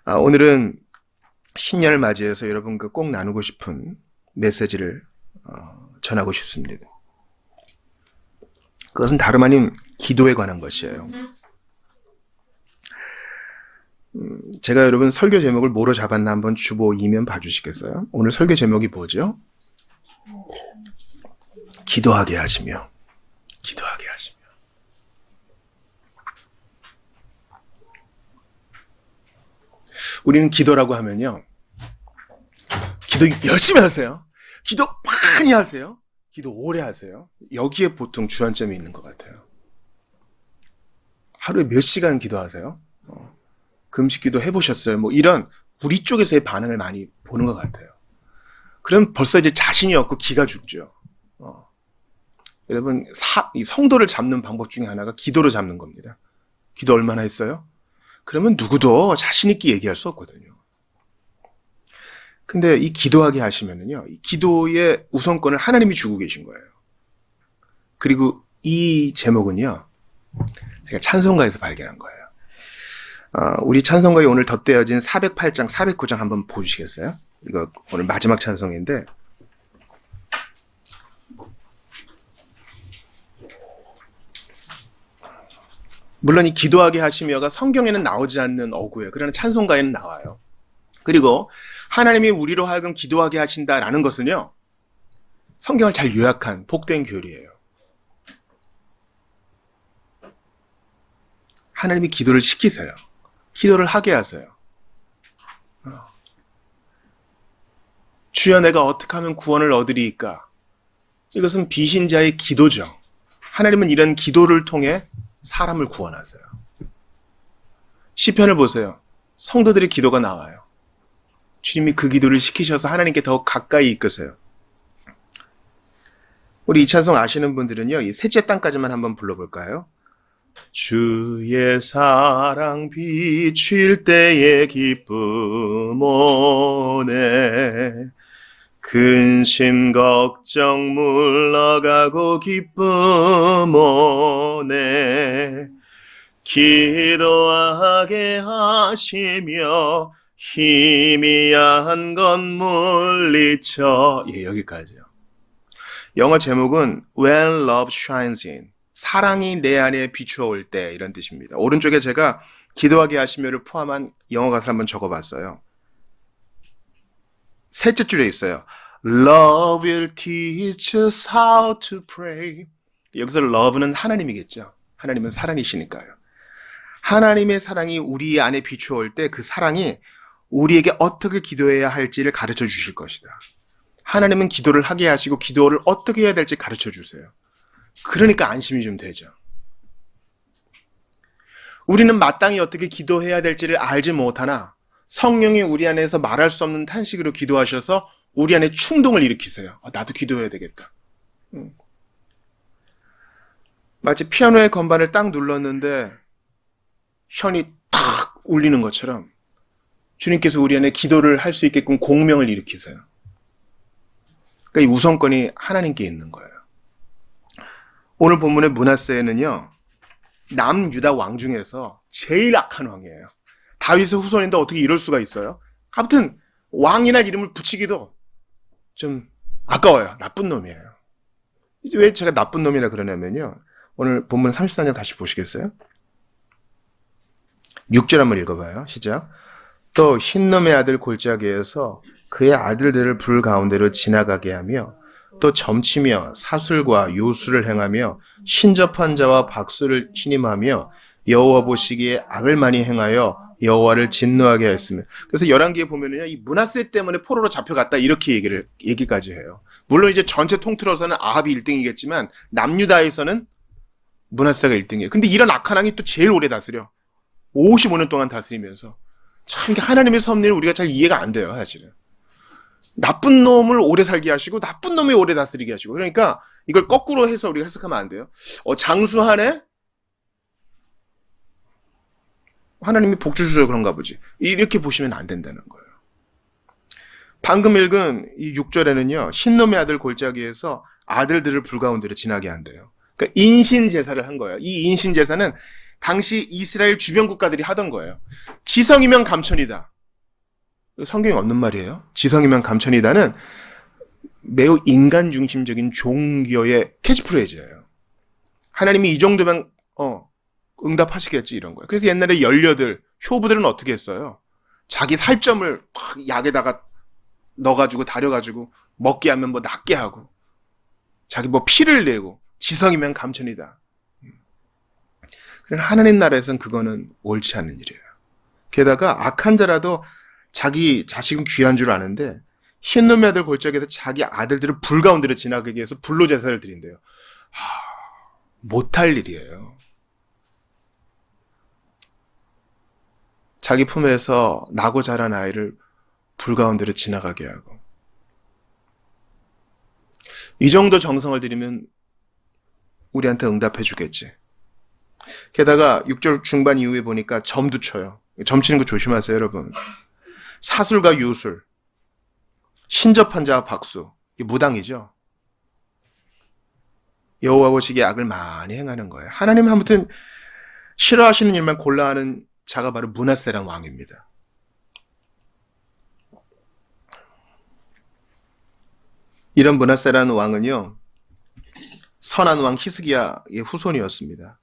오늘은 신년을 맞이해서 여러분과 꼭 나누고 싶은 메시지를 전하고 싶습니다. 그것은 다름 아닌 기도에 관한 것이에요. 제가 여러분 설교 제목을 뭐로 잡았나 한번 주보 2면 봐주시겠어요? 오늘 설교 제목이 뭐죠? 기도하게 하시며. 기도하게 하시며. 우리는 기도라고 하면요, 기도 열심히 하세요. 기도 많이 하세요. 기도 오래 하세요. 여기에 보통 주안점이 있는 것 같아요. 하루에 몇 시간 기도하세요? 금식 기도 해보셨어요? 뭐 이런 우리 쪽에서의 반응을 많이 보는 것 같아요. 그럼 벌써 이제 자신이 없고 기가 죽죠. 여러분, 이 성도를 잡는 방법 중에 하나가 기도로 잡는 겁니다. 기도 얼마나 했어요? 그러면 누구도 자신 있게 얘기할 수 없거든요. 근데 이 기도하게 하시면은요, 이 기도의 우선권을 하나님이 주고 계신 거예요. 그리고 이 제목은요, 제가 찬송가에서 발견한 거예요. 우리 찬송가에 오늘 덧대어진 408장, 409장 한번 보시겠어요? 이거 오늘 마지막 찬송인데, 물론 이 기도하게 하시며가 성경에는 나오지 않는 어구예요. 그러나 찬송가에는 나와요. 그리고 하나님이 우리로 하여금 기도하게 하신다라는 것은요, 성경을 잘 요약한 복된 교리예요. 하나님이 기도를 시키세요. 기도를 하게 하세요. 주여 내가 어떻게 하면 구원을 얻으리이까? 이것은 비신자의 기도죠. 하나님은 이런 기도를 통해 사람을 구원하세요. 시편을 보세요. 성도들의 기도가 나와요. 주님이 그 기도를 시키셔서 하나님께 더욱 가까이 이끄세요. 우리 이 찬송 아시는 분들은요, 이 셋째 땅까지만 한번 불러볼까요? 주의 사랑 비칠 때의 기쁨 오네, 근심 걱정 물러가고 기쁨 오네, 기도하게 하시며 희미한 것 물리쳐. 예, 여기까지요. 영어 제목은 When Love Shines In, 사랑이 내 안에 비추어 올 때, 이런 뜻입니다. 오른쪽에 제가 기도하게 하시며를 포함한 영어 가사를 한번 적어봤어요. 셋째 줄에 있어요. Love will teach us how to pray. 여기서 love는 하나님이겠죠. 하나님은 사랑이시니까요. 하나님의 사랑이 우리 안에 비추어 올 때 그 사랑이 우리에게 어떻게 기도해야 할지를 가르쳐 주실 것이다. 하나님은 기도를 하게 하시고 기도를 어떻게 해야 될지 가르쳐 주세요. 그러니까 안심이 좀 되죠. 우리는 마땅히 어떻게 기도해야 될지를 알지 못하나 성령이 우리 안에서 말할 수 없는 탄식으로 기도하셔서 우리 안에 충동을 일으키세요. 나도 기도해야 되겠다. 마치 피아노의 건반을 딱 눌렀는데 현이 탁 울리는 것처럼 주님께서 우리 안에 기도를 할 수 있게끔 공명을 일으키세요. 그러니까 이 우선권이 하나님께 있는 거예요. 오늘 본문의 므낫세는요, 남유다 왕 중에서 제일 악한 왕이에요. 다윗의 후손인데 어떻게 이럴 수가 있어요? 아무튼 왕이나 이름을 붙이기도 좀 아까워요. 나쁜 놈이에요. 이제 왜 제가 나쁜 놈이라 그러냐면요, 오늘 본문 34장 다시 보시겠어요? 6절 한번 읽어봐요. 시작. 또 흰놈의 아들 골짜기에서 그의 아들들을 불 가운데로 지나가게 하며 또 점치며 사술과 요술을 행하며 신접한 자와 박수를 신임하며 여호와 보시기에 악을 많이 행하여 여호와를 진노하게 했으며. 그래서 열왕기에 보면은요, 이 므낫세 때문에 포로로 잡혀갔다 이렇게 얘기까지 해요. 물론 이제 전체 통틀어서는 아합이 1등이겠지만 남유다에서는 므낫세가 1등이에요. 근데 이런 악한 왕이 또 제일 오래 다스려. 55년 동안 다스리면서 참 하나님의 섭리를 우리가 잘 이해가 안 돼요, 사실은. 나쁜 놈을 오래 살게 하시고 나쁜 놈이 오래 다스리게 하시고. 그러니까 이걸 거꾸로 해서 우리가 해석하면 안 돼요. 장수하네? 하나님이 복 주셔서 그런가 보지. 이렇게 보시면 안 된다는 거예요. 방금 읽은 이 6절에는요, 흰놈의 아들 골짜기에서 아들들을 불 가운데로 지나게 한대요. 그러니까 인신제사를 한 거예요. 이 인신제사는 당시 이스라엘 주변 국가들이 하던 거예요. 지성이면 감천이다. 성경에 없는 말이에요. 지성이면 감천이다는 매우 인간 중심적인 종교의 캐치프레이즈예요. 하나님이 이 정도면 응답하시겠지 이런 거예요. 그래서 옛날에 연료들, 효부들은 어떻게 했어요? 자기 살점을 약에다가 넣어가지고 달여가지고 먹게 하면 뭐 낫게 하고 자기 뭐 피를 내고 지성이면 감천이다. 그러나 하나님 나라에서는 그거는 옳지 않은 일이에요. 게다가 악한 자라도 자기 자식은 귀한 줄 아는데 흰놈의 아들 골짜기에서 자기 아들들을 불 가운데로 지나가게 해서 불로 제사를 드린대요. 못할 일이에요. 자기 품에서 나고 자란 아이를 불 가운데로 지나가게 하고 이 정도 정성을 들이면 우리한테 응답해 주겠지. 게다가 6절 중반 이후에 보니까 점도 쳐요. 점 치는 거 조심하세요, 여러분. 사술과 유술, 신접한 자와 박수, 이게 무당이죠. 여호와 보시기에 악을 많이 행하는 거예요. 하나님 아무튼 싫어하시는 일만 골라 하는 자가 바로 므낫세란 왕입니다. 이런 므낫세라는 왕은요, 선한 왕 히스기야의 후손이었습니다.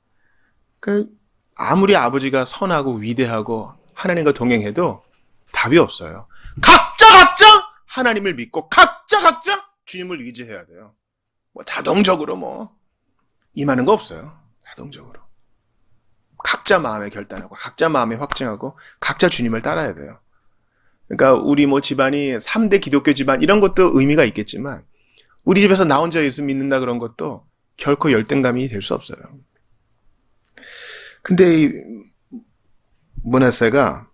그러니까 아무리 아버지가 선하고 위대하고 하나님과 동행해도 답이 없어요. 각자 하나님을 믿고 각자 주님을 의지해야 돼요. 뭐 자동적으로 임하는 거 없어요. 자동적으로. 각자 마음에 결단하고 각자 마음에 확증하고 각자 주님을 따라야 돼요. 그러니까 우리 집안이 3대 기독교 집안 이런 것도 의미가 있겠지만 우리 집에서 나 혼자 예수 믿는다 그런 것도 결코 열등감이 될 수 없어요. 근데 이 므낫세가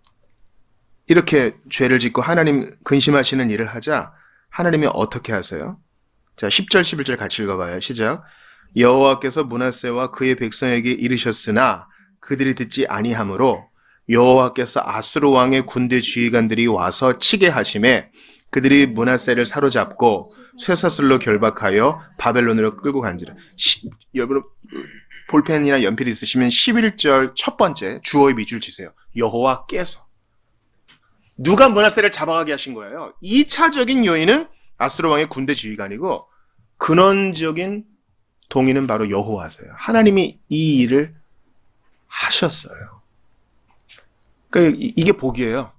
이렇게 죄를 짓고 하나님 근심하시는 일을 하자 하나님이 어떻게 하세요? 자, 10절 11절 같이 읽어봐요. 시작. 여호와께서 므낫세와 그의 백성에게 이르셨으나 그들이 듣지 아니하므로 여호와께서 아수르 왕의 군대 지휘관들이 와서 치게 하심에 그들이 므낫세를 사로잡고 쇠사슬로 결박하여 바벨론으로 끌고 간지라. 여러분 볼펜이나 연필이 있으시면 11절 첫 번째 주어의 밑줄 치세요. 여호와께서. 누가 므낫세를 잡아가게 하신 거예요? 2차적인 요인은 아수르 왕의 군대 지휘관이고 근원적인 동의는 바로 여호와세요. 하나님이 이 일을 하셨어요. 그러니까 이게 복이에요.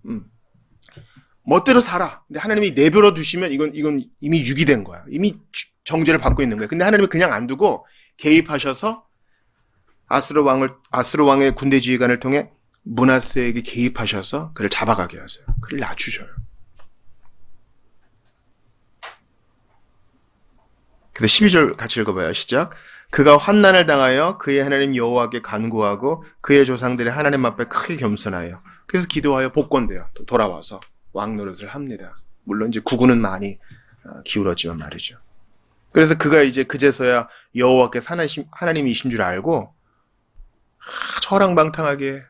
멋대로 살아. 근데 하나님이 내버려 두시면 이건 이미 유기된 거야. 이미 정죄를 받고 있는 거야. 근데 하나님이 그냥 안 두고 개입하셔서 아수르 왕의 군대 지휘관을 통해 므낫세에게 개입하셔서 그를 잡아가게 하세요. 그를 낮추셔요. 그래서 12절 같이 읽어봐요. 시작. 그가 환난을 당하여 그의 하나님 여호와께 간구하고 그의 조상들의 하나님 앞에 크게 겸손하여 그래서 기도하여 복권돼요. 또 돌아와서 왕 노릇을 합니다. 물론 이제 구구는 많이 기울었지만 말이죠. 그래서 그가 이제 그제서야 여호와께서 하나님이신 줄 알고 처랑방탕하게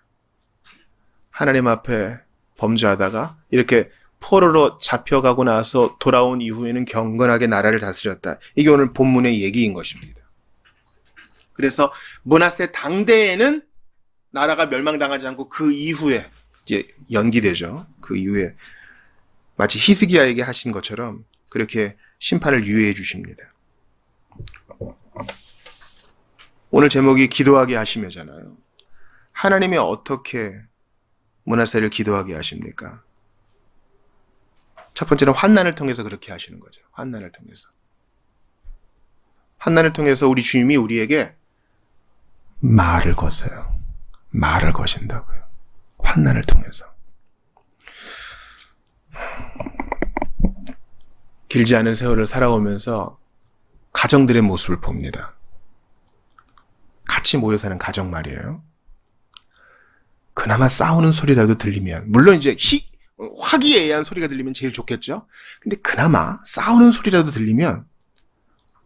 하나님 앞에 범죄하다가 이렇게 포로로 잡혀가고 나서 돌아온 이후에는 경건하게 나라를 다스렸다. 이게 오늘 본문의 얘기인 것입니다. 그래서 므낫세 당대에는 나라가 멸망당하지 않고 그 이후에 이제 연기되죠. 그 이후에 마치 히스기야에게 하신 것처럼 그렇게 심판을 유예해 주십니다. 오늘 제목이 기도하게 하시며잖아요. 하나님이 어떻게 므낫세를 기도하게 하십니까? 첫 번째는 환난을 통해서 그렇게 하시는 거죠. 환난을 통해서. 환난을 통해서 우리 주님이 우리에게 말을 거세요. 말을 거신다고요. 환난을 통해서. 길지 않은 세월을 살아오면서 가정들의 모습을 봅니다. 같이 모여 사는 가정 말이에요. 그나마 싸우는 소리라도 들리면, 물론 이제 화기애애한 소리가 들리면 제일 좋겠죠? 근데 그나마 싸우는 소리라도 들리면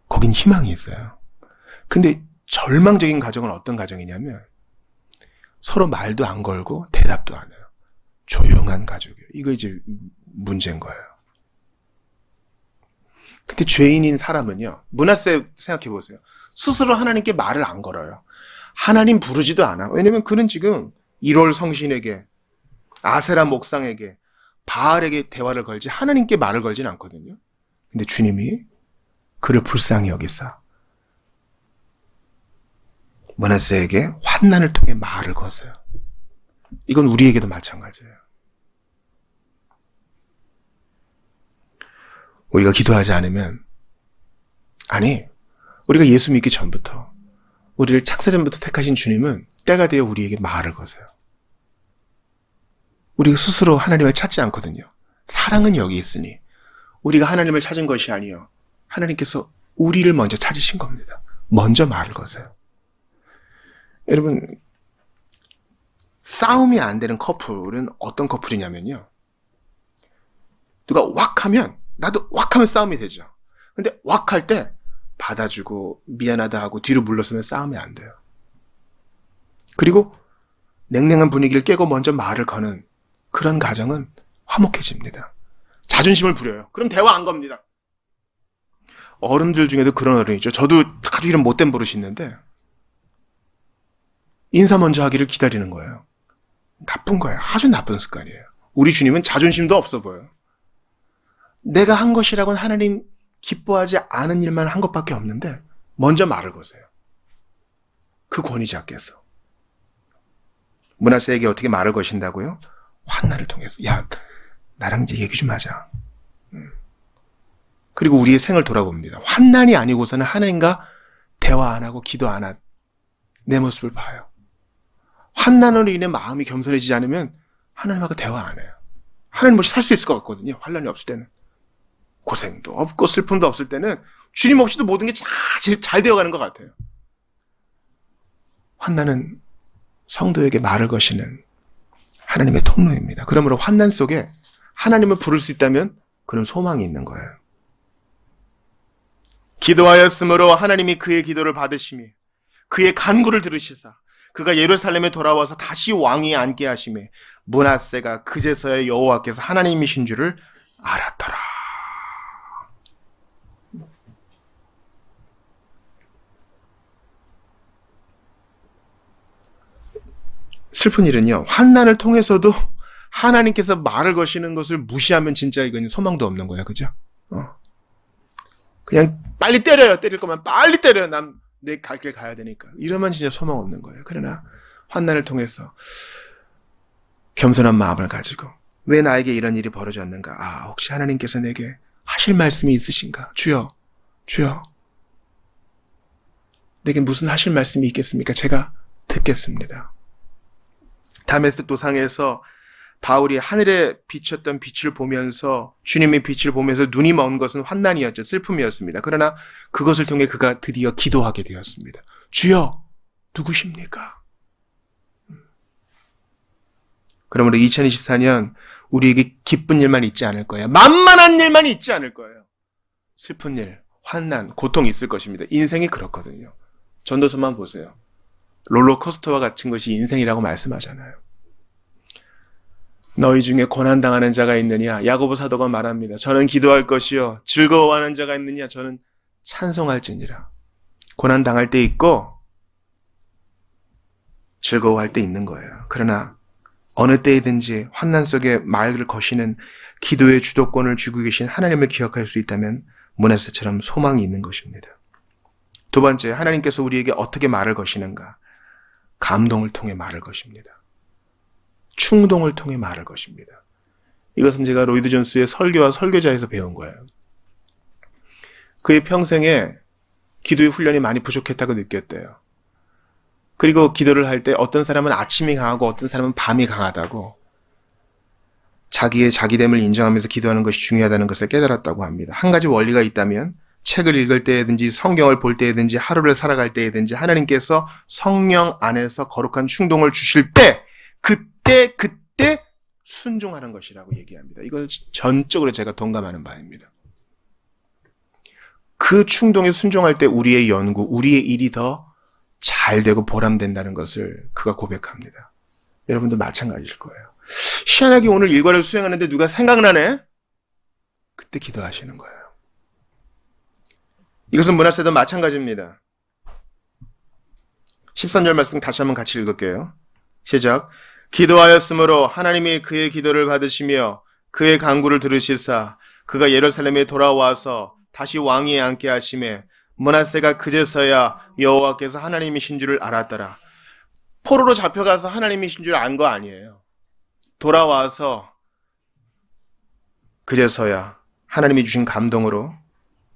거긴 희망이 있어요. 근데 절망적인 가정은 어떤 가정이냐면 서로 말도 안 걸고 대답도 안 해요. 조용한 가족이에요. 이거 이제 문제인 거예요. 근데 죄인인 사람은요, 므낫세 생각해 보세요. 스스로 하나님께 말을 안 걸어요. 하나님 부르지도 않아. 왜냐면 그는 지금 1월 성신에게, 아세라 목상에게 바알에게 대화를 걸지 하나님께 말을 걸진 않거든요. 근데 주님이 그를 불쌍히 여기사 므낫세에게 환난을 통해 말을 거세요. 이건 우리에게도 마찬가지예요. 우리가 기도하지 않으면, 아니, 우리가 예수 믿기 전부터, 우리를 창세전부터 택하신 주님은 때가 되어 우리에게 말을 거세요. 우리가 스스로 하나님을 찾지 않거든요. 사랑은 여기 있으니 우리가 하나님을 찾은 것이 아니요, 하나님께서 우리를 먼저 찾으신 겁니다. 먼저 말을 거세요. 여러분, 싸움이 안 되는 커플은 어떤 커플이냐면요, 누가 왁 하면 나도 왁 하면 싸움이 되죠. 근데 왁 할 때 받아주고 미안하다 하고 뒤로 물러서면 싸움이 안 돼요. 그리고 냉랭한 분위기를 깨고 먼저 말을 거는 그런 가정은 화목해집니다. 자존심을 부려요. 그럼 대화 안 겁니다. 어른들 중에도 그런 어른이 있죠. 저도 아주 이런 못된 버릇이 있는데 인사 먼저 하기를 기다리는 거예요. 나쁜 거예요. 아주 나쁜 습관이에요. 우리 주님은 자존심도 없어 보여요. 내가 한 것이라고는 하나님 기뻐하지 않은 일만 한 것밖에 없는데 먼저 말을 거세요. 그 권위 잡겠어. 므낫세에게 어떻게 말을 거신다고요? 환난을 통해서. 야, 나랑 이제 얘기 좀 하자. 그리고 우리의 생을 돌아봅니다. 환난이 아니고서는 하나님과 대화 안 하고 기도 안 한 내 모습을 봐요. 환난으로 인해 마음이 겸손해지지 않으면 하나님하고 대화 안 해요. 하나님 없이 살 수 있을 것 같거든요. 환난이 없을 때는. 고생도 없고 슬픔도 없을 때는 주님 없이도 모든 게 잘 되어가는 것 같아요. 환난은 성도에게 말을 거시는 하나님의 통로입니다. 그러므로 환난 속에 하나님을 부를 수 있다면 그런 소망이 있는 거예요. 기도하였으므로 하나님이 그의 기도를 받으시며 그의 간구를 들으시사 그가 예루살렘에 돌아와서 다시 왕위에 앉게 하시며 므낫세가 그제서야 여호와께서 하나님이신 줄을 알았더라. 슬픈 일은요, 환난을 통해서도 하나님께서 말을 거시는 것을 무시하면 진짜 이건 소망도 없는 거예요. 그죠? 그냥 빨리 때려요. 때릴 거면 빨리 때려요. 난 내 갈 길 가야 되니까. 이러면 진짜 소망 없는 거예요. 그러나 환난을 통해서 겸손한 마음을 가지고 왜 나에게 이런 일이 벌어졌는가? 혹시 하나님께서 내게 하실 말씀이 있으신가? 주여, 주여, 내게 무슨 하실 말씀이 있겠습니까? 제가 듣겠습니다. 다메섹 도상에서 바울이 하늘에 비쳤던 빛을 보면서 주님의 빛을 보면서 눈이 먼 것은 환난이었죠. 슬픔이었습니다. 그러나 그것을 통해 그가 드디어 기도하게 되었습니다. 주여, 누구십니까? 그러므로 2024년 우리에게 기쁜 일만 있지 않을 거예요. 만만한 일만 있지 않을 거예요. 슬픈 일, 환난, 고통이 있을 것입니다. 인생이 그렇거든요. 전도서만 보세요. 롤러코스터와 같은 것이 인생이라고 말씀하잖아요. 너희 중에 고난당하는 자가 있느냐? 야고보 사도가 말합니다. 저는 기도할 것이요 즐거워하는 자가 있느냐? 저는 찬송할지니라. 고난당할 때 있고 즐거워할 때 있는 거예요. 그러나 어느 때이든지 환난 속에 말을 거시는 기도의 주도권을 쥐고 계신 하나님을 기억할 수 있다면 므낫세처럼 소망이 있는 것입니다. 두 번째, 하나님께서 우리에게 어떻게 말을 거시는가? 감동을 통해 말을 것입니다. 충동을 통해 말을 것입니다. 이것은 제가 로이드 존스의 설교와 설교자에서 배운 거예요. 그의 평생에 기도의 훈련이 많이 부족했다고 느꼈대요. 그리고 기도를 할 때 어떤 사람은 아침이 강하고 어떤 사람은 밤이 강하다고, 자기의 자기됨을 인정하면서 기도하는 것이 중요하다는 것을 깨달았다고 합니다. 한 가지 원리가 있다면 책을 읽을 때든지 성경을 볼 때든지 하루를 살아갈 때든지 하나님께서 성령 안에서 거룩한 충동을 주실 때 그때 순종하는 것이라고 얘기합니다. 이걸 전적으로 제가 동감하는 바입니다. 그 충동에 순종할 때 우리의 연구, 우리의 일이 더 잘 되고 보람된다는 것을 그가 고백합니다. 여러분도 마찬가지일 거예요. 희한하게 오늘 일과를 수행하는데 누가 생각나네? 그때 기도하시는 거예요. 이것은 므낫세도 마찬가지입니다. 13절 말씀 다시 한번 같이 읽을게요. 시작. 기도하였으므로 하나님이 그의 기도를 받으시며 그의 간구를 들으시사 그가 예루살렘에 돌아와서 다시 왕위에 앉게 하심에 므낫세가 그제서야 여호와께서 하나님이신 줄을 알았더라. 포로로 잡혀가서 하나님이신 줄 안 거 아니에요. 돌아와서 그제서야 하나님이 주신 감동으로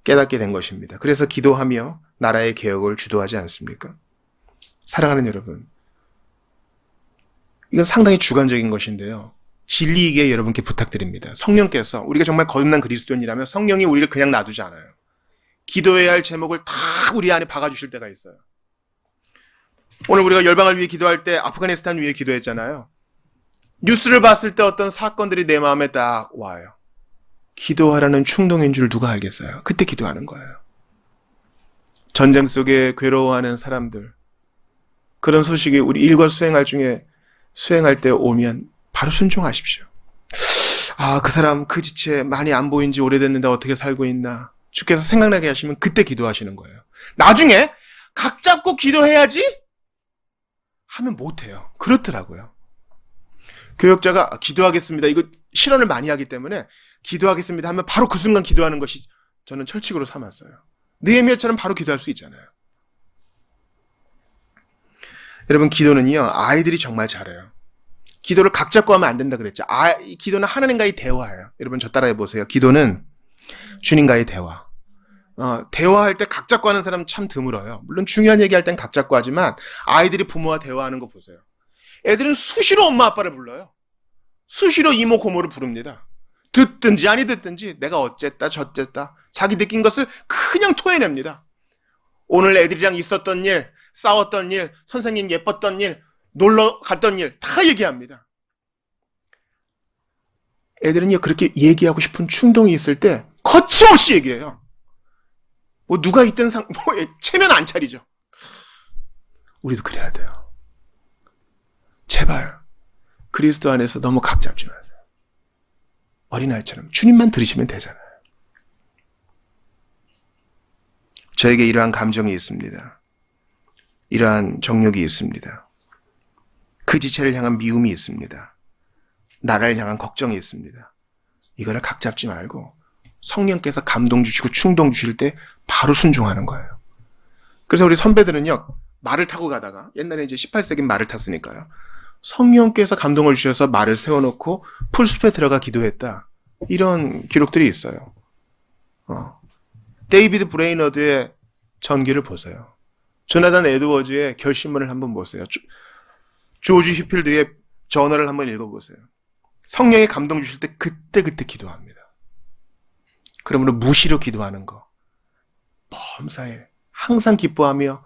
깨닫게 된 것입니다. 그래서 기도하며 나라의 개혁을 주도하지 않습니까? 사랑하는 여러분, 이건 상당히 주관적인 것인데요. 진리이기에 여러분께 부탁드립니다. 성령께서, 우리가 정말 거듭난 그리스도인이라면 성령이 우리를 그냥 놔두지 않아요. 기도해야 할 제목을 다 우리 안에 박아주실 때가 있어요. 오늘 우리가 열방을 위해 기도할 때 아프가니스탄 위해 기도했잖아요. 뉴스를 봤을 때 어떤 사건들이 내 마음에 딱 와요. 기도하라는 충동인 줄 누가 알겠어요? 그때 기도하는 거예요. 전쟁 속에 괴로워하는 사람들, 그런 소식이 우리 일과 수행할 때 오면 바로 순종하십시오. 아, 그 사람 그 지체 많이 안 보인 지 오래됐는데 어떻게 살고 있나? 주께서 생각나게 하시면 그때 기도하시는 거예요. 나중에 각 잡고 기도해야지 하면 못해요. 그렇더라고요. 교역자가 기도하겠습니다. 이거 실언을 많이 하기 때문에 기도하겠습니다 하면 바로 그 순간 기도하는 것이 저는 철칙으로 삼았어요. 느헤미야처럼 바로 기도할 수 있잖아요. 여러분, 기도는요, 아이들이 정말 잘해요. 기도를 각 잡고 하면 안 된다 그랬죠. 기도는 하나님과의 대화예요. 여러분, 저 따라해 보세요. 기도는 주님과의 대화. 대화할 때 각 잡고 하는 사람 참 드물어요. 물론 중요한 얘기할 땐 각 잡고 하지만 아이들이 부모와 대화하는 거 보세요. 애들은 수시로 엄마 아빠를 불러요. 수시로 이모 고모를 부릅니다. 듣든지 아니 듣든지 내가 어쨌다 저쨌다 자기 느낀 것을 그냥 토해냅니다. 오늘 애들이랑 있었던 일, 싸웠던 일, 선생님 예뻤던 일, 놀러 갔던 일 다 얘기합니다. 애들은요, 그렇게 얘기하고 싶은 충동이 있을 때 거침없이 얘기해요. 뭐 누가 있든 체면 안 차리죠. 우리도 그래야 돼요. 제발 그리스도 안에서 너무 각 잡지 마세요. 어린아이처럼 주님만 들으시면 되잖아요. 저에게 이러한 감정이 있습니다. 이러한 정욕이 있습니다. 그 지체를 향한 미움이 있습니다. 나라를 향한 걱정이 있습니다. 이거를 각 잡지 말고 성령께서 감동 주시고 충동 주실 때 바로 순종하는 거예요. 그래서 우리 선배들은요, 말을 타고 가다가, 옛날에 이제 18세기 말을 탔으니까요, 성령께서 감동을 주셔서 말을 세워놓고 풀숲에 들어가 기도했다. 이런 기록들이 있어요. 데이비드 브레이너드의 전기를 보세요. 조나단 에드워즈의 결심문을 한번 보세요. 조지 휴필드의 저널을 한번 읽어보세요. 성령의 감동 주실 때 그때 기도합니다. 그러므로 무시로 기도하는 거, 범사에 항상 기뻐하며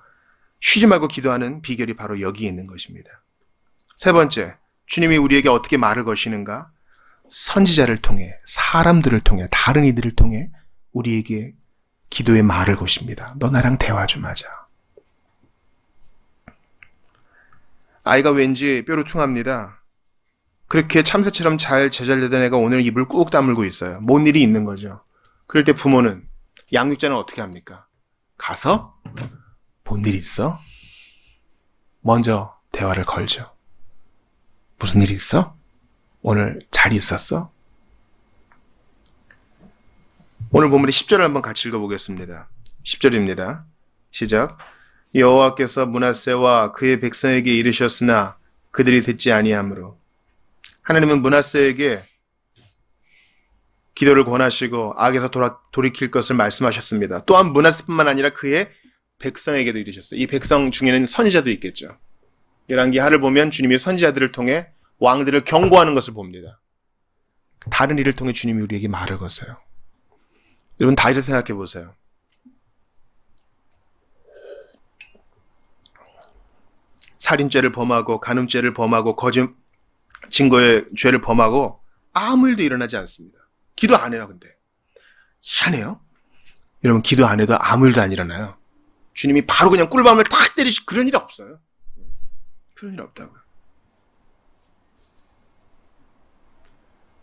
쉬지 말고 기도하는 비결이 바로 여기에 있는 것입니다. 세 번째, 주님이 우리에게 어떻게 말을 거시는가? 선지자를 통해, 사람들을 통해, 다른 이들을 통해 우리에게 기도의 말을 거십니다. 너 나랑 대화 좀 하자. 아이가 왠지 뾰루퉁합니다. 그렇게 참새처럼 잘 제잘되던 애가 오늘 입을 꾹 다물고 있어요. 뭔 일이 있는 거죠. 그럴 때 부모는, 양육자는 어떻게 합니까? 가서 뭔 일 있어? 먼저 대화를 걸죠. 무슨 일 있어? 오늘 잘 있었어? 오늘 본문의 10절을 한번 같이 읽어보겠습니다. 10절입니다. 시작. 여호와께서 므낫세와 그의 백성에게 이르셨으나 그들이 듣지 아니하므로. 하나님은 므낫세에게 기도를 권하시고 악에서 돌이킬 것을 말씀하셨습니다. 또한 므낫세뿐만 아니라 그의 백성에게도 이르셨어요. 이 백성 중에는 선지자도 있겠죠. 열왕기하를 보면 주님이 선지자들을 통해 왕들을 경고하는 것을 봅니다. 다른 일을 통해 주님이 우리에게 말을 거세요. 여러분, 다윗을 생각해 보세요. 살인죄를 범하고 간음죄를 범하고 거짓 증거의 죄를 범하고 아무 일도 일어나지 않습니다. 기도 안 해요. 근데 희한해요. 여러분, 기도 안 해도 아무 일도 안 일어나요. 주님이 바로 그냥 꿀밤을 탁 때리시, 그런 일이 없어요. 그런 일 없다고요.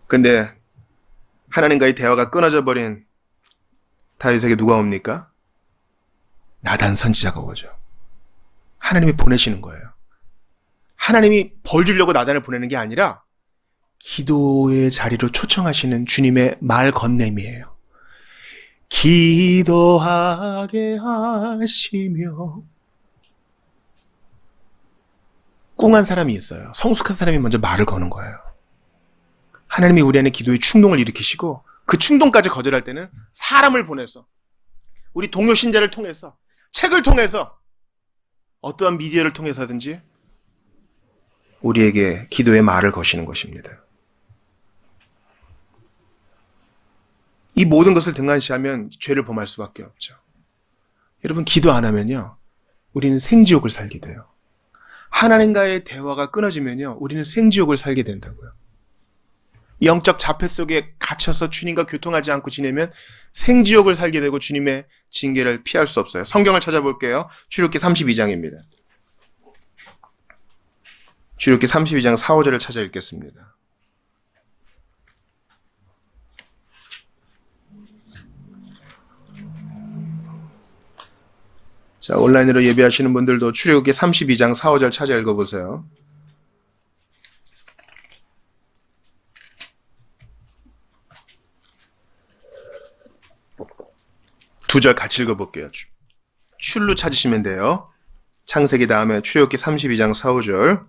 근데 하나님과의 대화가 끊어져 버린 다윗에게 누가 옵니까? 나단 선지자가 오죠. 하나님이 보내시는 거예요. 하나님이 벌 주려고 나단을 보내는 게 아니라 기도의 자리로 초청하시는 주님의 말 건네미예요. 기도하게 하시며. 꿍한 사람이 있어요. 성숙한 사람이 먼저 말을 거는 거예요. 하나님이 우리 안에 기도의 충동을 일으키시고 그 충동까지 거절할 때는 사람을 보내서, 우리 동료 신자를 통해서, 책을 통해서, 어떠한 미디어를 통해서든지 우리에게 기도의 말을 거시는 것입니다. 이 모든 것을 등한시하면 죄를 범할 수밖에 없죠. 여러분, 기도 안 하면요, 우리는 생지옥을 살게 돼요. 하나님과의 대화가 끊어지면요, 우리는 생지옥을 살게 된다고요. 영적 자폐 속에 갇혀서 주님과 교통하지 않고 지내면 생지옥을 살게 되고 주님의 징계를 피할 수 없어요. 성경을 찾아볼게요. 출애굽기 32장입니다. 출애굽기 32장 4, 5절을 찾아 읽겠습니다. 자, 온라인으로 예배하시는 분들도 출애굽기 32장 4, 5절 찾아 읽어보세요. 두 절 같이 읽어볼게요. 출루 찾으시면 돼요. 창세기 다음에 출애굽기 32장 4, 5절.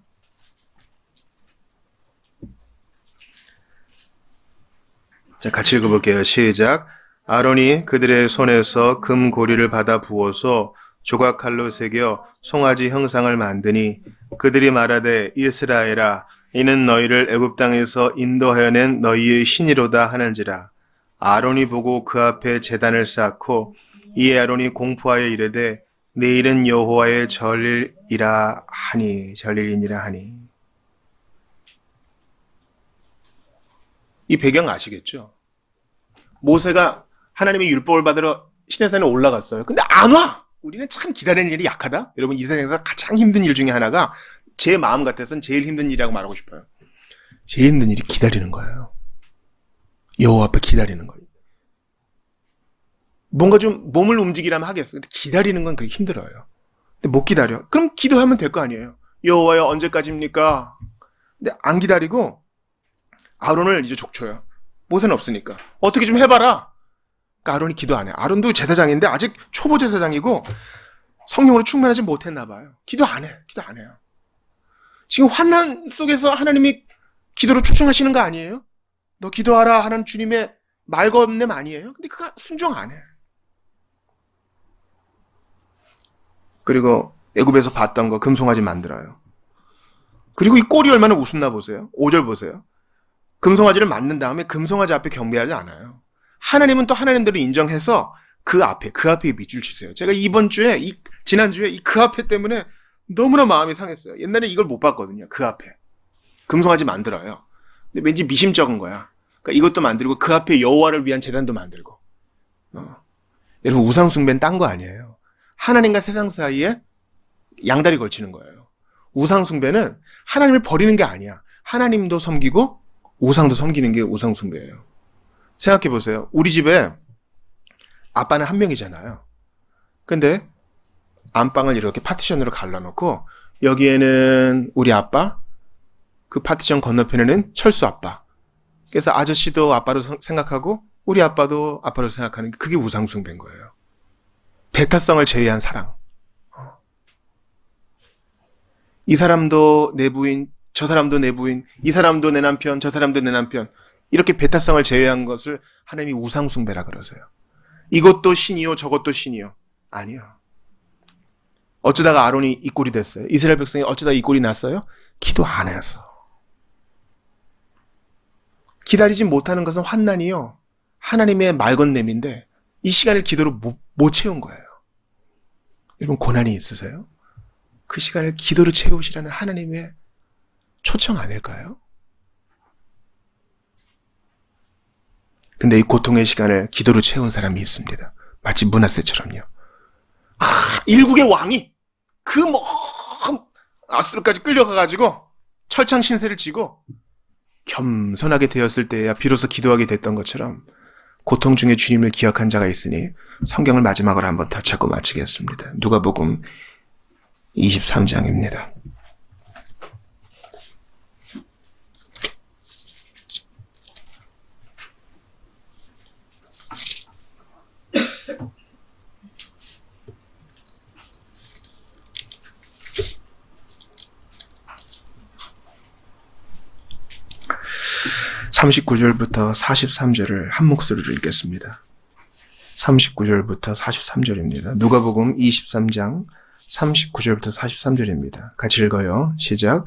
자, 같이 읽어볼게요. 시작. 아론이 그들의 손에서 금고리를 받아 부어서 조각칼로 새겨 송아지 형상을 만드니 그들이 말하되 이스라엘아 이는 너희를 애굽 땅에서 인도하여 낸 너희의 신이로다 하는지라. 아론이 보고 그 앞에 제단을 쌓고 이에 아론이 공포하여 이르되 내일은 여호와의 절일이니라 하니. 이 배경 아시겠죠? 모세가 하나님의 율법을 받으러 시내산에 올라갔어요. 근데 안 와! 우리는 참 기다리는 일이 약하다? 여러분, 이 세상에서 가장 힘든 일 중에 하나가, 제 마음 같아서는 제일 힘든 일이라고 말하고 싶어요. 제일 힘든 일이 기다리는 거예요. 여호와 앞에 기다리는 거예요. 뭔가 좀 몸을 움직이라면 하겠어. 근데 기다리는 건 그렇게 힘들어요. 근데 못 기다려. 그럼 기도하면 될 거 아니에요. 여호와여 언제까지입니까? 근데 안 기다리고 아론을 이제 족쳐요. 모세는 없으니까. 어떻게 좀 해봐라. 그러니까 아론이 기도 안 해. 아론도 제사장인데 아직 초보 제사장이고 성령으로 충만하지 못했나 봐요. 기도 안 해. 기도 안 해요. 지금 환난 속에서 하나님이 기도로 초청하시는 거 아니에요? 너 기도하라 하는 주님의 말 건냄 아니에요? 근데 그가 순종 안 해. 그리고 애굽에서 봤던 거 금송아지 만들어요. 그리고 이 꼴이 얼마나 우습나 보세요. 5절 보세요. 금송아지를 만든 다음에 금송아지 앞에 경배하지 않아요. 하나님은 또 하나님대로 인정해서 그 앞에 밑줄 치세요. 제가 지난주에 이 그 앞에 때문에 너무나 마음이 상했어요. 옛날에 이걸 못 봤거든요. 그 앞에. 금송아지 만들어요. 근데 왠지 미심쩍은 거야. 그러니까 이것도 만들고 그 앞에 여호와를 위한 제단도 만들고. 여러분, 우상숭배는 딴 거 아니에요. 하나님과 세상 사이에 양다리 걸치는 거예요. 우상숭배는 하나님을 버리는 게 아니야. 하나님도 섬기고 우상도 섬기는 게 우상숭배예요. 생각해 보세요. 우리 집에 아빠는 한 명이잖아요. 근데 안방을 이렇게 파티션으로 갈라놓고 여기에는 우리 아빠, 그 파티션 건너편에는 철수 아빠. 그래서 아저씨도 아빠로 생각하고 우리 아빠도 아빠로 생각하는 게, 그게 우상숭배인 거예요. 배타성을 제외한 사랑. 이 사람도 내 부인, 저 사람도 내 부인, 이 사람도 내 남편, 저 사람도 내 남편. 이렇게 배타성을 제외한 것을 하나님이 우상숭배라 그러세요. 이것도 신이요 저것도 신이요. 아니요. 어쩌다가 아론이 이 꼴이 됐어요? 이스라엘 백성이 어쩌다 이 꼴이 났어요? 기도 안 해서. 기다리지 못하는 것은 환난이요, 하나님의 말건냄인데 이 시간을 기도로 못 채운 거예요. 여러분, 고난이 있으세요? 그 시간을 기도로 채우시라는 하나님의 초청 아닐까요? 근데 이 고통의 시간을 기도로 채운 사람이 있습니다. 마치 므낫세처럼요. 일국의 왕이 그 먼 아수르까지 끌려가가지고 철창 신세를 지고 겸손하게 되었을 때야 비로소 기도하게 됐던 것처럼 고통 중에 주님을 기억한 자가 있으니 성경을 마지막으로 한번 더 찾고 마치겠습니다. 누가복음 23장입니다. 39절부터 43절을 한 목소리로 읽겠습니다. 39절부터 43절입니다. 누가복음 23장 39절부터 43절입니다. 같이 읽어요. 시작.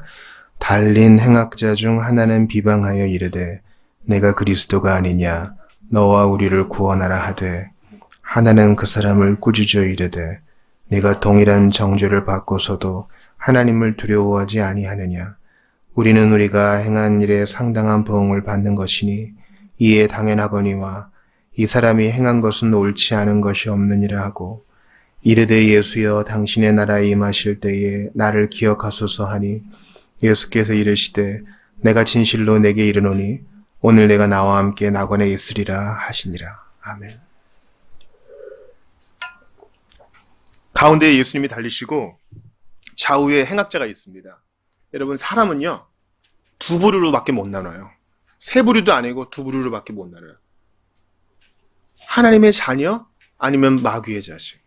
달린 행악자 중 하나는 비방하여 이르되 내가 그리스도가 아니냐 너와 우리를 구원하라 하되 하나는 그 사람을 꾸짖어 이르되 네가 동일한 정죄를 받고서도 하나님을 두려워하지 아니하느냐 우리는 우리가 행한 일에 상당한 보응을 받는 것이니 이에 당연하거니와 이 사람이 행한 것은 옳지 않은 것이 없느니라 하고 이르되 예수여 당신의 나라에 임하실 때에 나를 기억하소서 하니 예수께서 이르시되 내가 진실로 내게 이르노니 오늘 내가 나와 함께 낙원에 있으리라 하시니라. 아멘. 가운데에 예수님이 달리시고 좌우에 행악자가 있습니다. 여러분 사람은요 두 부류로밖에 못 나눠요. 세 부류도 아니고 두 부류로밖에 못 나눠요. 하나님의 자녀 아니면 마귀의 자식.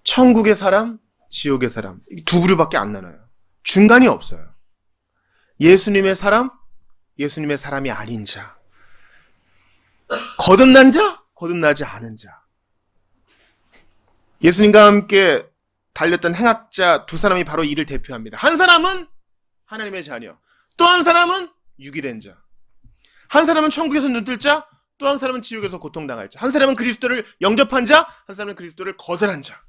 천국의 사람, 지옥의 사람. 두 부류밖에 안 나눠요. 중간이 없어요. 예수님의 사람, 예수님의 사람이 아닌 자. 거듭난 자, 거듭나지 않은 자. 예수님과 함께 달렸던 행악자 두 사람이 바로 이를 대표합니다. 한 사람은 하나님의 자녀, 또 한 사람은 유기된 자. 한 사람은 천국에서 눈뜰 자, 또 한 사람은 지옥에서 고통당할 자. 한 사람은 그리스도를 영접한 자, 한 사람은 그리스도를 거절한 자.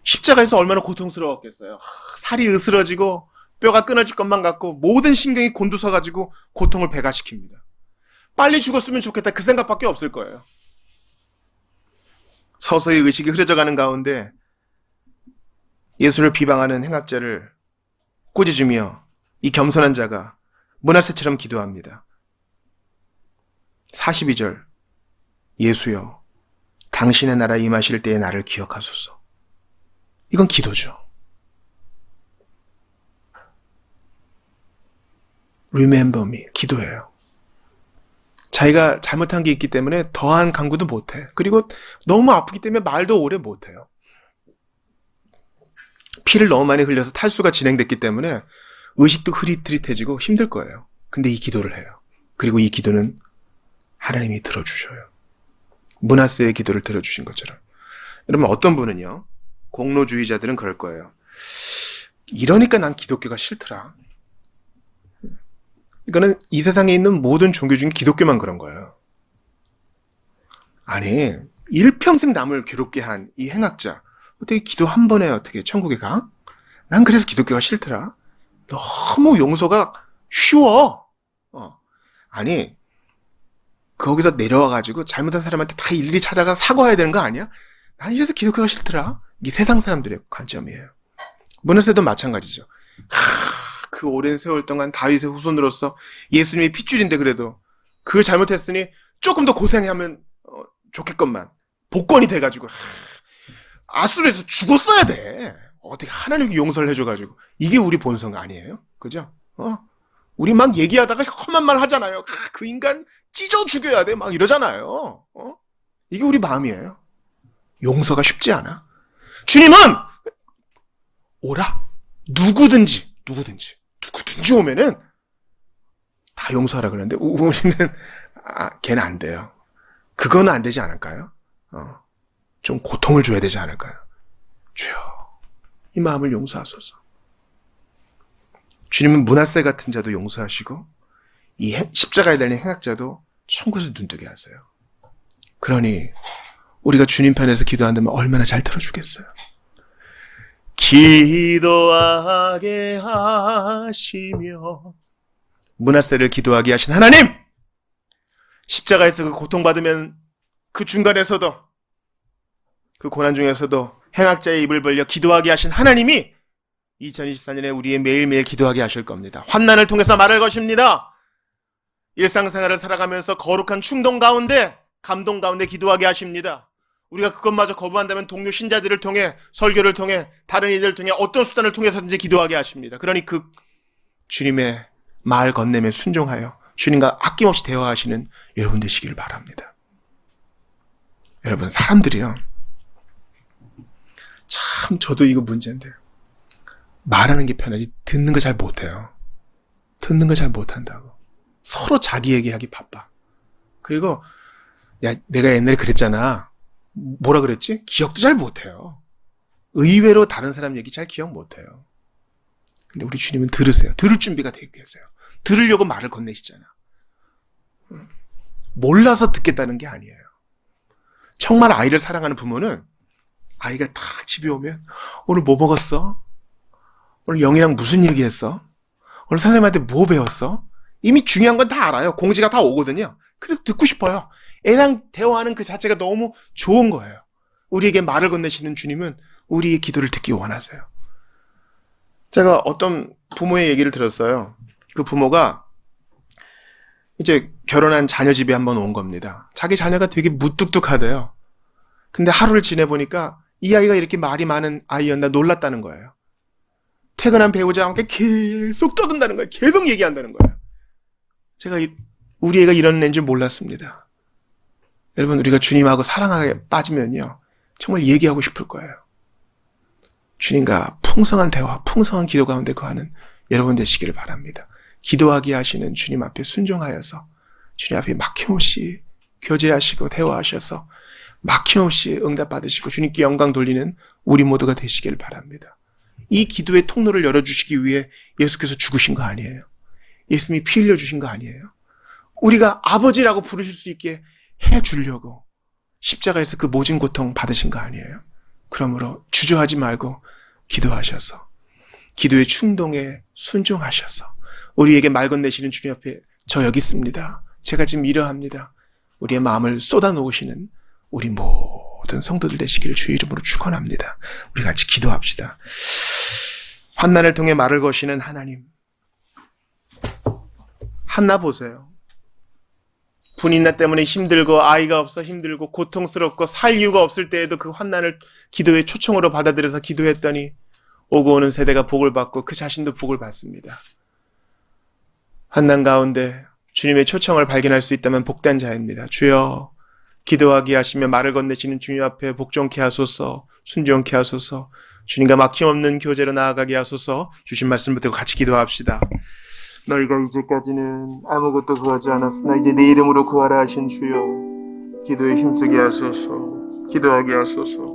십자가에서 얼마나 고통스러웠겠어요. 살이 으스러지고 뼈가 끊어질 것만 같고 모든 신경이 곤두서가지고 고통을 배가시킵니다. 빨리 죽었으면 좋겠다 그 생각밖에 없을 거예요. 서서히 의식이 흐려져가는 가운데 예수를 비방하는 행악자를 꾸짖으며 이 겸손한 자가 므낫세처럼 기도합니다. 42절 예수여 당신의 나라에 임하실 때에 나를 기억하소서. 이건 기도죠. Remember me. 기도예요. 자기가 잘못한 게 있기 때문에 더한 간구도 못해. 그리고 너무 아프기 때문에 말도 오래 못해요. 피를 너무 많이 흘려서 탈수가 진행됐기 때문에 의식도 흐릿흐릿해지고 힘들 거예요. 근데 이 기도를 해요. 그리고 이 기도는 하나님이 들어주셔요. 므낫세의 기도를 들어주신 것처럼. 여러분 어떤 분은요. 공로주의자들은 그럴 거예요. 이러니까 난 기독교가 싫더라. 이거는 이 세상에 있는 모든 종교 중에 기독교만 그런 거예요. 아니, 일평생 남을 괴롭게 한 이 행악자 어떻게 기도 한 번에 어떻게 천국에 가? 난 그래서 기독교가 싫더라. 너무 용서가 쉬워. 아니, 거기서 내려와가지고 잘못한 사람한테 다 일일이 찾아가 사과해야 되는 거 아니야? 난 이래서 기독교가 싫더라. 이게 세상 사람들의 관점이에요. 므낫세도 마찬가지죠. 그 오랜 세월 동안 다윗의 후손으로서 예수님이 핏줄인데 그래도 그 잘못했으니 조금 더 고생하면 좋겠건만 복권이 돼가지고 아수르에서 죽었어야 돼. 어떻게 하나님께 용서를 해줘가지고 이게 우리 본성 아니에요? 그죠? 우리 막 얘기하다가 험한 말 하잖아요. 그 인간 찢어 죽여야 돼. 막 이러잖아요. 이게 우리 마음이에요. 용서가 쉽지 않아. 주님은 오라. 누구든지 오면은 다 용서하라 그러는데 우리는 걔는 안 돼요. 그거는 안 되지 않을까요? 좀 고통을 줘야 되지 않을까요? 주여 이 마음을 용서하소서. 주님은 므낫세 같은 자도 용서하시고 이 십자가에 달린 행악자도 천국에서 눈뜨게 하세요. 그러니 우리가 주님 편에서 기도한다면 얼마나 잘 들어주겠어요. 기도하게 하시며 므낫세를 기도하게 하신 하나님! 십자가에서 그 고통받으면 그 중간에서도 그 고난 중에서도 행악자의 입을 벌려 기도하게 하신 하나님이 2024년에 우리의 매일매일 기도하게 하실 겁니다. 환난을 통해서 말할 것입니다. 일상생활을 살아가면서 거룩한 충동 가운데 감동 가운데 기도하게 하십니다. 우리가 그것마저 거부한다면 동료 신자들을 통해 설교를 통해 다른 이들을 통해 어떤 수단을 통해서든지 기도하게 하십니다. 그러니 그 주님의 말 건네며 순종하여 주님과 아낌없이 대화하시는 여러분 되시기를 바랍니다. 여러분 사람들이요 참 저도 이거 문제인데 말하는 게 편하지 듣는 거 잘 못해요. 듣는 거 잘 못한다고. 서로 자기 얘기하기 바빠. 그리고 야, 내가 옛날에 그랬잖아. 뭐라 그랬지? 기억도 잘 못해요. 의외로 다른 사람 얘기 잘 기억 못해요. 근데 우리 주님은 들으세요. 들을 준비가 되어 계세요. 들으려고 말을 건네시잖아. 몰라서 듣겠다는 게 아니에요. 정말 아이를 사랑하는 부모는 아이가 딱 집에 오면 오늘 뭐 먹었어? 오늘 영희랑 무슨 얘기했어? 오늘 선생님한테 뭐 배웠어? 이미 중요한 건 다 알아요. 공지가 다 오거든요. 그래서 듣고 싶어요. 애랑 대화하는 그 자체가 너무 좋은 거예요. 우리에게 말을 건네시는 주님은 우리의 기도를 듣기 원하세요. 제가 어떤 부모의 얘기를 들었어요. 그 부모가 이제 결혼한 자녀 집에 한번 온 겁니다. 자기 자녀가 되게 무뚝뚝하대요. 근데 하루를 지내보니까 이 아이가 이렇게 말이 많은 아이였나 놀랐다는 거예요. 퇴근한 배우자와 함께 계속 떠든다는 거예요. 계속 얘기한다는 거예요. 제가 우리 애가 이런 애인 줄 몰랐습니다. 여러분, 우리가 주님하고 사랑하게 빠지면요, 정말 얘기하고 싶을 거예요. 주님과 풍성한 대화, 풍성한 기도 가운데 거하는 여러분 되시기를 바랍니다. 기도하게 하시는 주님 앞에 순종하여서 주님 앞에 막힘없이 교제하시고 대화하셔서 막힘없이 응답받으시고 주님께 영광 돌리는 우리 모두가 되시길 바랍니다. 이 기도의 통로를 열어주시기 위해 예수께서 죽으신 거 아니에요. 예수님이 피 흘려주신 거 아니에요. 우리가 아버지라고 부르실 수 있게 해주려고 십자가에서 그 모진 고통 받으신 거 아니에요. 그러므로 주저하지 말고 기도하셔서 기도의 충동에 순종하셔서 우리에게 말 건네시는 주님 앞에 저 여기 있습니다. 제가 지금 이러합니다. 우리의 마음을 쏟아놓으시는 우리 모든 성도들 되시기를 주의 이름으로 축원합니다. 우리 같이 기도합시다. 환난을 통해 말을 거시는 하나님, 한나 보세요. 분인나 때문에 힘들고 아이가 없어 힘들고 고통스럽고 살 이유가 없을 때에도 그 환난을 기도의 초청으로 받아들여서 기도했더니 오고 오는 세대가 복을 받고 그 자신도 복을 받습니다. 환난 가운데 주님의 초청을 발견할 수 있다면 복된 자입니다. 주여, 기도하게 하시며 말을 건네시는 주님 앞에 복종케 하소서, 순종케 하소서, 주님과 막힘없는 교제로 나아가게 하소서. 주신 말씀 붙들고 같이 기도합시다. 너희가 이제까지는 아무것도 구하지 않았으나 이제 내 이름으로 구하라 하신 주여, 기도에 힘쓰게 하소서, 기도하게 하소서.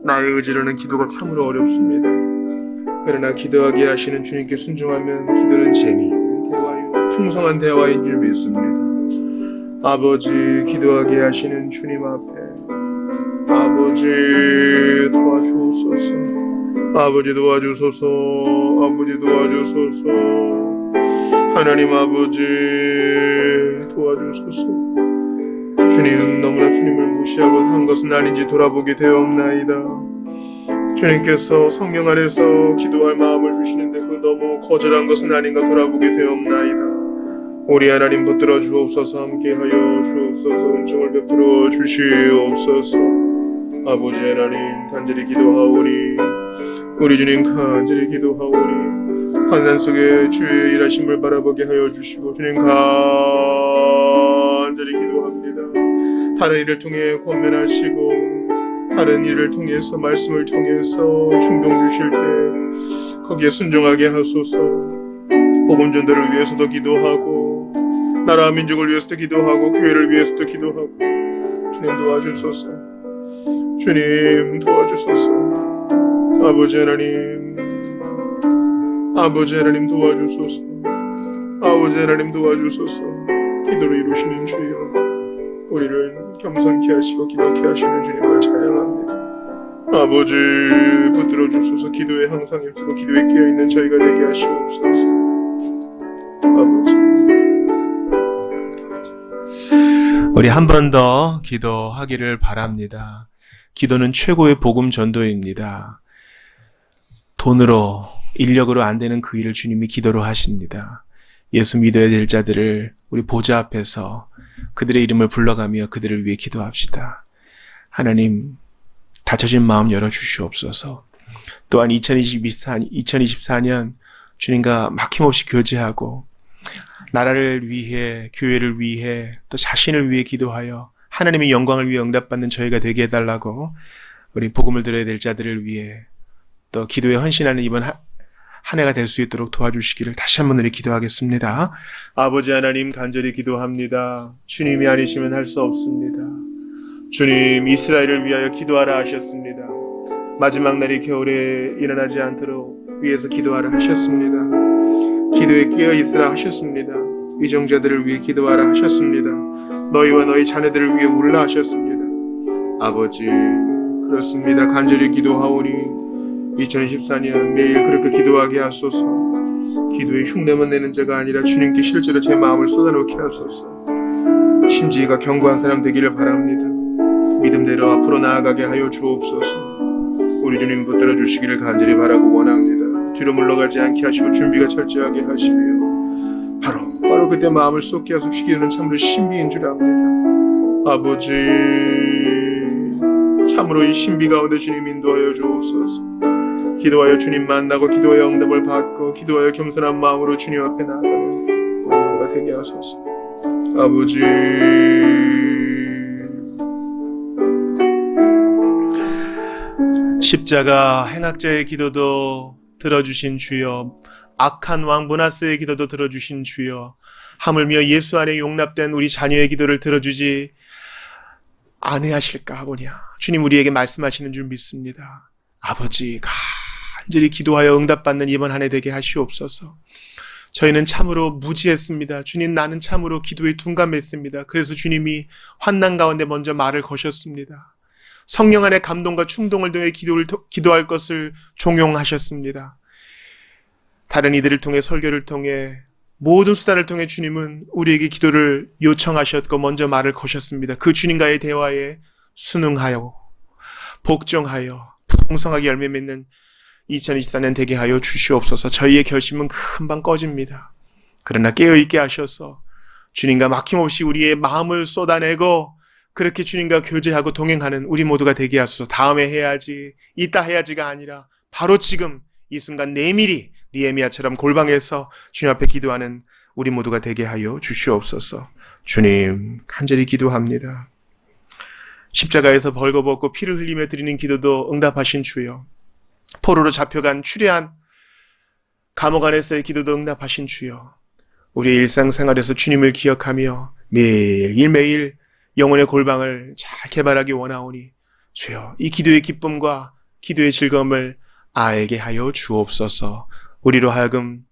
나의 의지로는 기도가 참으로 어렵습니다. 그러나 기도하게 하시는 주님께 순종하면 기도는 재미있는 대화요 풍성한 대화인 줄 믿습니다. 아버지, 기도하게 하시는 주님 앞에 아버지 도와주소서, 아버지 도와주소서, 아버지 도와주소서, 하나님 아버지 도와주소서. 주님, 너무나 주님을 무시하고 산 것은 아닌지 돌아보게 되었나이다. 주님께서 성경 안에서 기도할 마음을 주시는데 그 너무 거절한 것은 아닌가 돌아보게 되었나이다. 우리 하나님 붙들어 주옵소서, 함께하여 주옵소서, 은총을 베풀어 주시옵소서. 아버지 하나님, 간절히 기도하오니, 우리 주님 간절히 기도하오니, 환난 속에 주의 일하심을 바라보게 하여 주시고, 주님 간절히 기도합니다. 다른 일을 통해 권면하시고 다른 일을 통해서 말씀을 통해서 충동 주실 때 거기에 순종하게 하소서. 복음 전도를 위해서도 기도하고 나라와 민족을 위해서도 기도하고 교회를 위해서도 기도하고 주님 도와주소서. 주님 도와주소서. 아버지 하나님, 아버지 하나님 도와주소서. 아버지 하나님 도와주소서. 기도를 이루시는 주여, 우리를 겸손케 하시고 기도케 하시는 주님을 찬양합니다. 아버지 붙들어 주소서. 기도에 항상 힘쓰고 기도에 깨어있는 저희가 되게 하시옵소서. 아버지, 우리 한 번 더 기도하기를 바랍니다. 기도는 최고의 복음 전도입니다. 돈으로 인력으로 안 되는 그 일을 주님이 기도로 하십니다. 예수 믿어야 될 자들을 우리 보좌 앞에서 그들의 이름을 불러가며 그들을 위해 기도합시다. 하나님, 닫혀진 마음 열어주시옵소서. 또한 2024년 주님과 막힘없이 교제하고 나라를 위해, 교회를 위해, 또 자신을 위해 기도하여 하나님의 영광을 위해 응답받는 저희가 되게 해달라고 우리 복음을 들어야 될 자들을 위해 또 기도에 헌신하는 이번 한 해가 될 수 있도록 도와주시기를 다시 한번 우리 기도하겠습니다. 아버지 하나님, 간절히 기도합니다. 주님이 아니시면 할 수 없습니다. 주님, 이스라엘을 위하여 기도하라 하셨습니다. 마지막 날이 겨울에 일어나지 않도록 위해서 기도하라 하셨습니다. 기도에 깨어 있으라 하셨습니다. 위정자들을 위해 기도하라 하셨습니다. 너희와 너희 자녀들을 위해 울라 하셨습니다. 아버지, 그렇습니다. 간절히 기도하오니 2014년 매일 그렇게 기도하게 하소서. 기도에 흉내만 내는 자가 아니라 주님께 실제로 제 마음을 쏟아놓게 하소서. 심지가 견고한 사람 되기를 바랍니다. 믿음대로 앞으로 나아가게 하여 주옵소서. 우리 주님 붙들어 주시기를 간절히 바라고 원합니다. 뒤로 물러가지 않게 하시고 준비가 철저하게 하시며 바로 그때 마음을 쏟게 하소서. 기도는 참으로 신비인 줄 압니다. 아버지, 참으로 이 신비 가운데 주님 인도하여 주옵소서. 기도하여 주님 만나고 기도하여 응답을 받고 기도하여 겸손한 마음으로 주님 앞에 나아가는 우리가 되게 하소서. 아버지, 십자가 행악자의 기도도 들어주신 주여, 악한 왕 므낫세의 기도도 들어주신 주여, 하물며 예수 안에 용납된 우리 자녀의 기도를 들어주지 아니하실까 하보냐. 주님, 우리에게 말씀하시는 줄 믿습니다. 아버지, 간절히 기도하여 응답받는 이번 한 해 되게 하시옵소서. 저희는 참으로 무지했습니다. 주님, 나는 참으로 기도에 둔감했습니다. 그래서 주님이 환난 가운데 먼저 말을 거셨습니다. 성령 안의 감동과 충동을 통해 기도할 것을 종용하셨습니다. 다른 이들을 통해, 설교를 통해, 모든 수단을 통해 주님은 우리에게 기도를 요청하셨고 먼저 말을 거셨습니다. 그 주님과의 대화에 순응하여 복종하여 풍성하게 열매 맺는 2024년 되게 하여 주시옵소서. 저희의 결심은 금방 꺼집니다. 그러나 깨어있게 하셔서 주님과 막힘없이 우리의 마음을 쏟아내고 그렇게 주님과 교제하고 동행하는 우리 모두가 되게 하소서. 다음에 해야지, 이따 해야지가 아니라 바로 지금 이 순간 내밀히 니에미야처럼 골방에서 주님 앞에 기도하는 우리 모두가 되게 하여 주시옵소서. 주님, 간절히 기도합니다. 십자가에서 벌거벗고 피를 흘리며 드리는 기도도 응답하신 주여, 포로로 잡혀간 추레한 감옥 안에서의 기도도 응답하신 주여, 우리의 일상생활에서 주님을 기억하며 매일매일 영혼의 골방을 잘 개발하기 원하오니 주여, 이 기도의 기쁨과 기도의 즐거움을 알게 하여 주옵소서. 우리로 하여금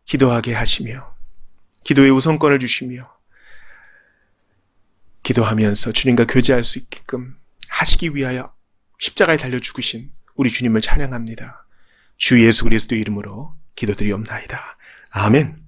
기도하게 하시며 기도의 우선권을 주시며 기도하면서 주님과 교제할 수 있게끔 하시기 위하여 십자가에 달려 죽으신 우리 주님을 찬양합니다. 주 예수 그리스도의 이름으로 기도드리옵나이다. 아멘.